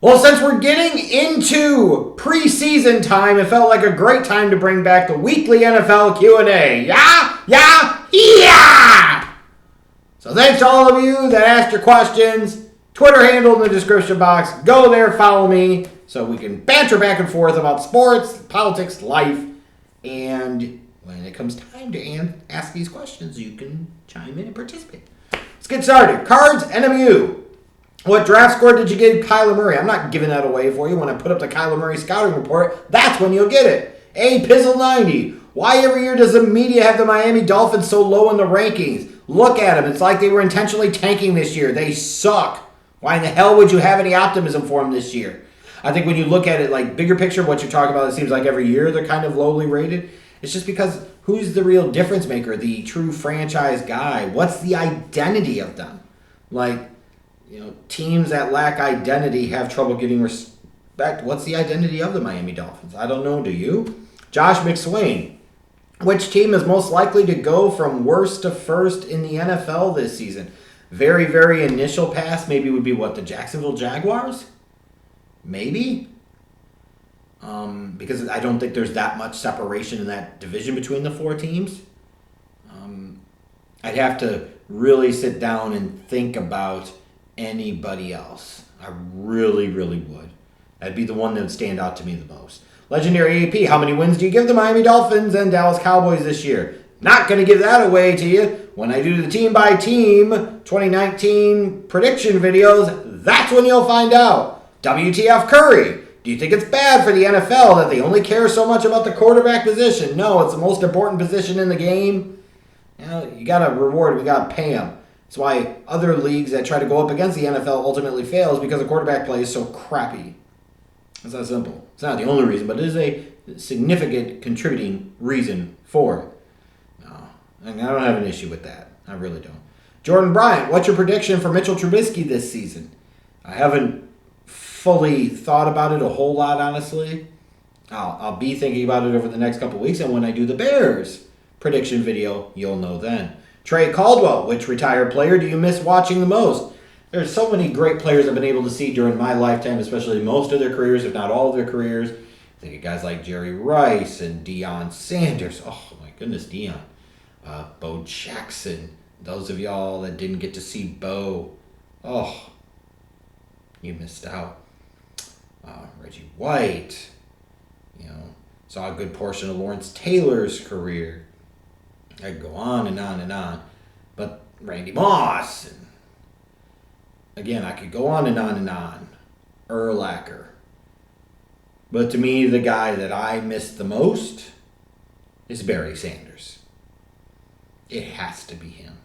Well, since we're getting into preseason time, it felt like a great time to bring back the weekly NFL Q&A. Yeah! So thanks to all of you that asked your questions. Twitter handle in the description box. Go there, follow me, so we can banter back and forth about sports, politics, life, and when it comes time to ask these questions, you can chime in and participate. Let's get started. Cards, NMU. What draft score did you give Kyler Murray? I'm not giving that away for you. When I put up the Kyler Murray scouting report, that's when you'll get it. A Pizzle 90. Why every year does the media have the Miami Dolphins so low in the rankings? Look at them. It's like they were intentionally tanking this year. They suck. Why in the hell would you have any optimism for them this year? I think when you look at it, like bigger picture of what you're talking about, it seems like every year they're kind of lowly rated. It's just because who's the real difference maker, the true franchise guy? What's the identity of them? Teams that lack identity have trouble getting respect. What's the identity of the Miami Dolphins? I don't know. Do you? Josh McSwain. Which team is most likely to go from worst to first in the NFL this season? Very, very initial pass maybe would be the Jacksonville Jaguars? Maybe? Because I don't think there's that much separation in that division between the four teams. I'd have to really sit down and think about anybody else. I really, really would. That'd be the one that would stand out to me the most. Legendary AP, how many wins do you give the Miami Dolphins and Dallas Cowboys this year? Not going to give that away to you. When I do the team-by-team 2019 prediction videos, that's when you'll find out. WTF Curry, do you think it's bad for the NFL that they only care so much about the quarterback position? No, it's the most important position in the game. You got to reward, we got to pay them. That's why other leagues that try to go up against the NFL ultimately fails, because the quarterback play is so crappy. It's that simple. It's not the only reason, but it is a significant contributing reason for it. No, I don't have an issue with that. I really don't. Jordan Bryant, what's your prediction for Mitchell Trubisky this season? I haven't fully thought about it a whole lot, honestly. I'll be thinking about it over the next couple weeks, and when I do the Bears prediction video, you'll know then. Trey Caldwell, which retired player do you miss watching the most? There's so many great players I've been able to see during my lifetime, especially most of their careers, if not all of their careers. Think of guys like Jerry Rice and Deion Sanders. Oh, my goodness, Deion. Bo Jackson. Those of y'all that didn't get to see Bo, oh, you missed out. Reggie White. Saw a good portion of Lawrence Taylor's career. I could go on and on and on. But Randy Moss. And again, I could go on and on and on. Urlacher. But to me, the guy that I miss the most is Barry Sanders. It has to be him.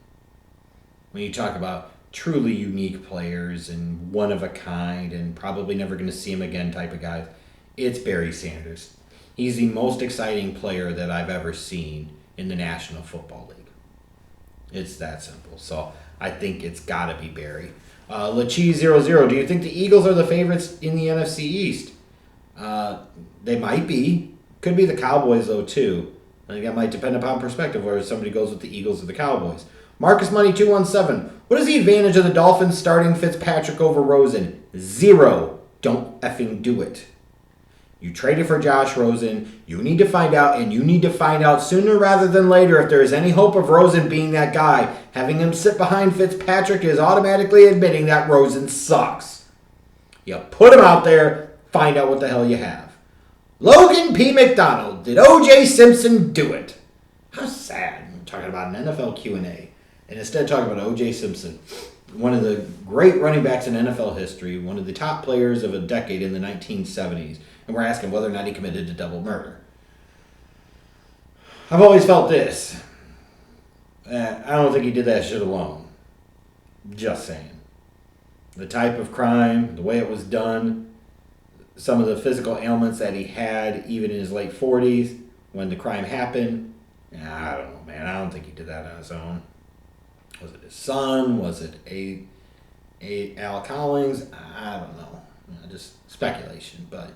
When you talk about truly unique players and one of a kind and probably never going to see him again type of guys, it's Barry Sanders. He's the most exciting player that I've ever seen in the National Football League. It's that simple. So I think it's got to be Barry. Lachi00, do you think the Eagles are the favorites in the NFC East? They might be. Could be the Cowboys, though, too. I think that might depend upon perspective, whether somebody goes with the Eagles or the Cowboys. Marcus Money 217, what is the advantage of the Dolphins starting Fitzpatrick over Rosen? 0. Don't effing do it. You traded for Josh Rosen. You need to find out, and you need to find out sooner rather than later if there is any hope of Rosen being that guy. Having him sit behind Fitzpatrick is automatically admitting that Rosen sucks. You put him out there, find out what the hell you have. Logan P. McDonald, did O.J. Simpson do it? How sad. I'm talking about an NFL Q&A. And instead of talking about O.J. Simpson, one of the great running backs in NFL history, one of the top players of a decade in the 1970s, and we're asking whether or not he committed to double murder. I've always felt this. I don't think he did that shit alone. Just saying. The type of crime, the way it was done, some of the physical ailments that he had even in his late 40s when the crime happened. I don't know, man. I don't think he did that on his own. Was it his son? Was it Al Collins? I don't know. Just speculation, but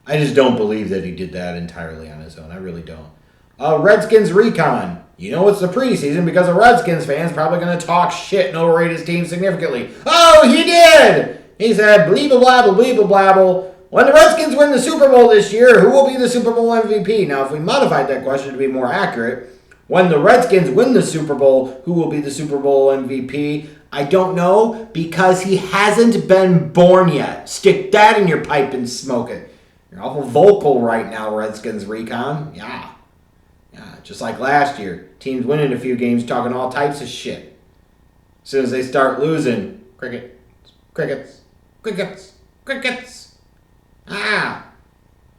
I just don't believe that he did that entirely on his own. I really don't. Redskins Recon. You know it's the preseason because a Redskins fan's probably going to talk shit and overrate his team significantly. Oh, he did! He said, bleeble blabble, bleeble blabble. When the Redskins win the Super Bowl this year, who will be the Super Bowl MVP? Now, if we modified that question to be more accurate, when the Redskins win the Super Bowl, who will be the Super Bowl MVP? I don't know, because he hasn't been born yet. Stick that in your pipe and smoke it. You're awful vocal right now, Redskins recon. Yeah, just like last year. Teams winning a few games talking all types of shit. As soon as they start losing, crickets.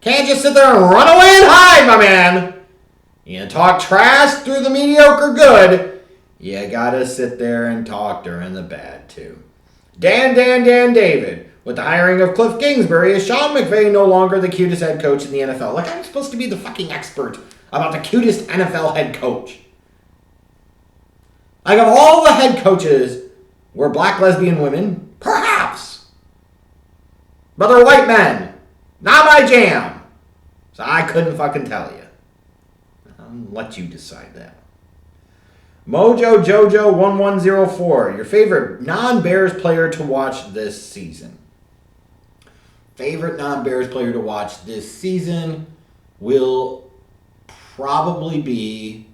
Can't just sit there and run away and hide, my man. You talk trash through the mediocre good. You gotta sit there and talk during the bad, too. Dan David. With the hiring of Cliff Kingsbury, is Sean McVay no longer the cutest head coach in the NFL? Like, I'm supposed to be the fucking expert about the cutest NFL head coach. Like, of all the head coaches, were black lesbian women? Perhaps. But they're white men. Not my jam. So I couldn't fucking tell you. I'll let you decide that. Mojo Jojo 1104. Your favorite non-Bears player to watch this season. Favorite non-Bears player to watch this season will probably be,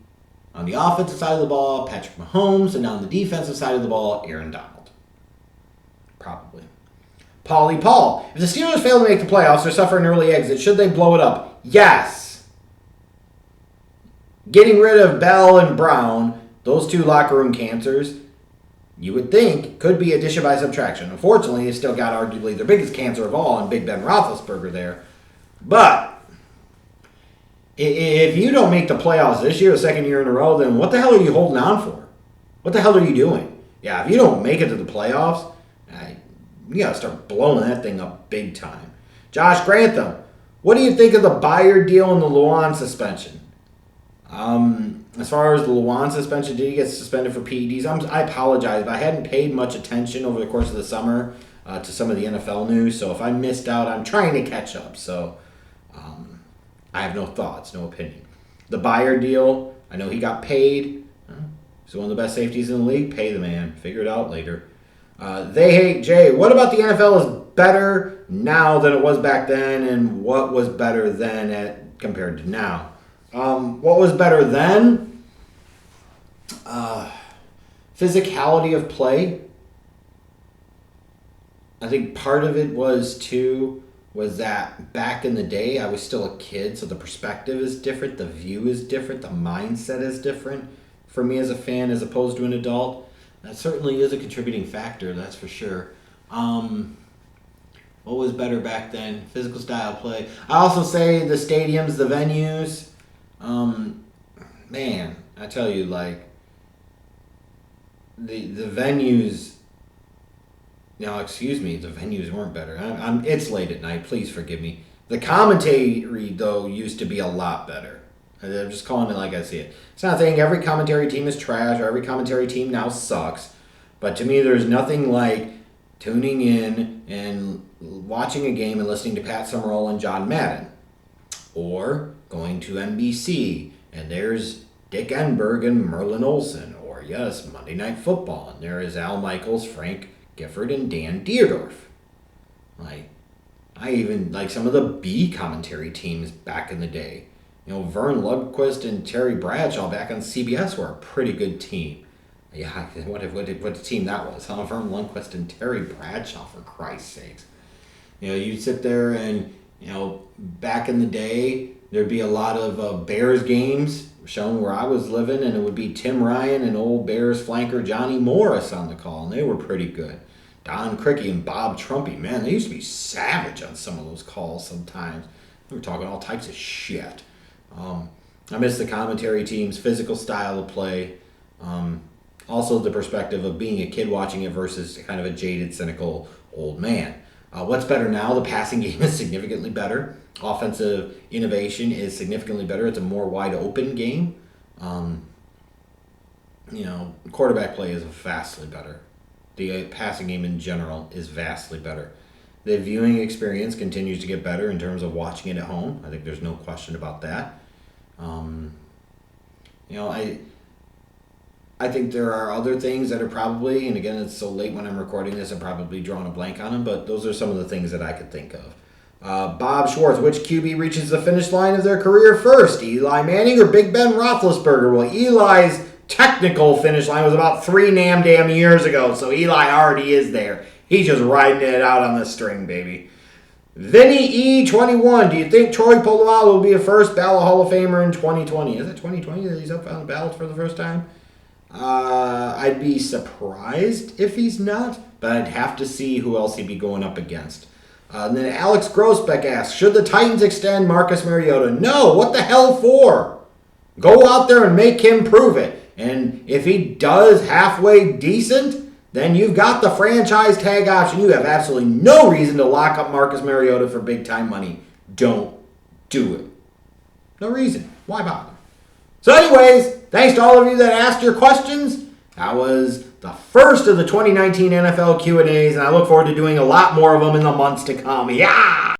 on the offensive side of the ball, Patrick Mahomes, and on the defensive side of the ball, Aaron Donald. Probably. Paulie Paul. If the Steelers fail to make the playoffs or suffer an early exit, should they blow it up? Yes. Getting rid of Bell and Brown, those two locker room cancers, you would think could be addition by subtraction. Unfortunately, they still got arguably their biggest cancer of all in Big Ben Roethlisberger there. But if you don't make the playoffs this year, the second year in a row, then what the hell are you holding on for? What the hell are you doing? Yeah, if you don't make it to the playoffs, you got to start blowing that thing up big time. Josh Grantham, what do you think of the Byard deal and the Luan suspension? As far as the Luan suspension, did he get suspended for PEDs? I apologize, but I hadn't paid much attention over the course of the summer to some of the NFL news. So if I missed out, I'm trying to catch up. So I have no thoughts, no opinion. The Byard deal, I know he got paid. He's one of the best safeties in the league. Pay the man. Figure it out later. They hate Jay. What about the NFL is better now than it was back then, and what was better then compared to now? What was better then? Physicality of play. I think part of it was that back in the day I was still a kid, so the perspective is different, the view is different, the mindset is different for me as a fan as opposed to an adult. That certainly is a contributing factor, that's for sure. What was better back then? Physical style play. I also say the stadiums, the venues. Man, I tell you, like, the venues. No, excuse me, the venues weren't better. It's late at night. Please forgive me. The commentary, though, used to be a lot better. I'm just calling it like I see it. It's not saying every commentary team is trash or every commentary team now sucks. But to me, there's nothing like tuning in and watching a game and listening to Pat Summerall and John Madden. Or going to NBC and there's Dick Enberg and Merlin Olsen. Or, yes, Monday Night Football. And there is Al Michaels, Frank Gifford, and Dan Dierdorf. Like, I even like some of the B commentary teams back in the day. You know, Vern Lundquist and Terry Bradshaw back on CBS were a pretty good team. Yeah, what a team that was, huh? Vern Lundquist and Terry Bradshaw, for Christ's sakes. You know, you'd sit there and, you know, back in the day, there'd be a lot of Bears games shown where I was living, and it would be Tim Ryan and old Bears flanker Johnny Morris on the call, and they were pretty good. Don Criqui and Bob Trumpy, man, they used to be savage on some of those calls sometimes. We were talking all types of shit. I miss the commentary team's physical style of play. Also the perspective of being a kid watching it versus kind of a jaded, cynical old man. What's better now? The passing game is significantly better. Offensive innovation is significantly better. It's a more wide open game. You know, quarterback play is vastly better. The passing game in general is vastly better. The viewing experience continues to get better in terms of watching it at home. I think there's no question about that. You know, I think there are other things that are probably, and again, it's so late when I'm recording this, I'm probably drawing a blank on them, but those are some of the things that I could think of. Bob Schwartz, which QB reaches the finish line of their career first? Eli Manning or Big Ben Roethlisberger? Well, Eli's technical finish line was about 3 damn years ago, so Eli already is there. He's just riding it out on the string, baby. Vinny E21, do you think Troy Polamalu will be a first ballot Hall of Famer in 2020? Is it 2020 that he's up on the ballot for the first time? I'd be surprised if he's not, but I'd have to see who else he'd be going up against. And then Alex Grossbeck asks, should the Titans extend Marcus Mariota? No, what the hell for? Go out there and make him prove it. And if he does halfway decent, then you've got the franchise tag option. You have absolutely no reason to lock up Marcus Mariota for big time money. Don't do it. No reason. Why bother? So anyways, thanks to all of you that asked your questions. That was the first of the 2019 NFL Q&As, and I look forward to doing a lot more of them in the months to come. Yeah!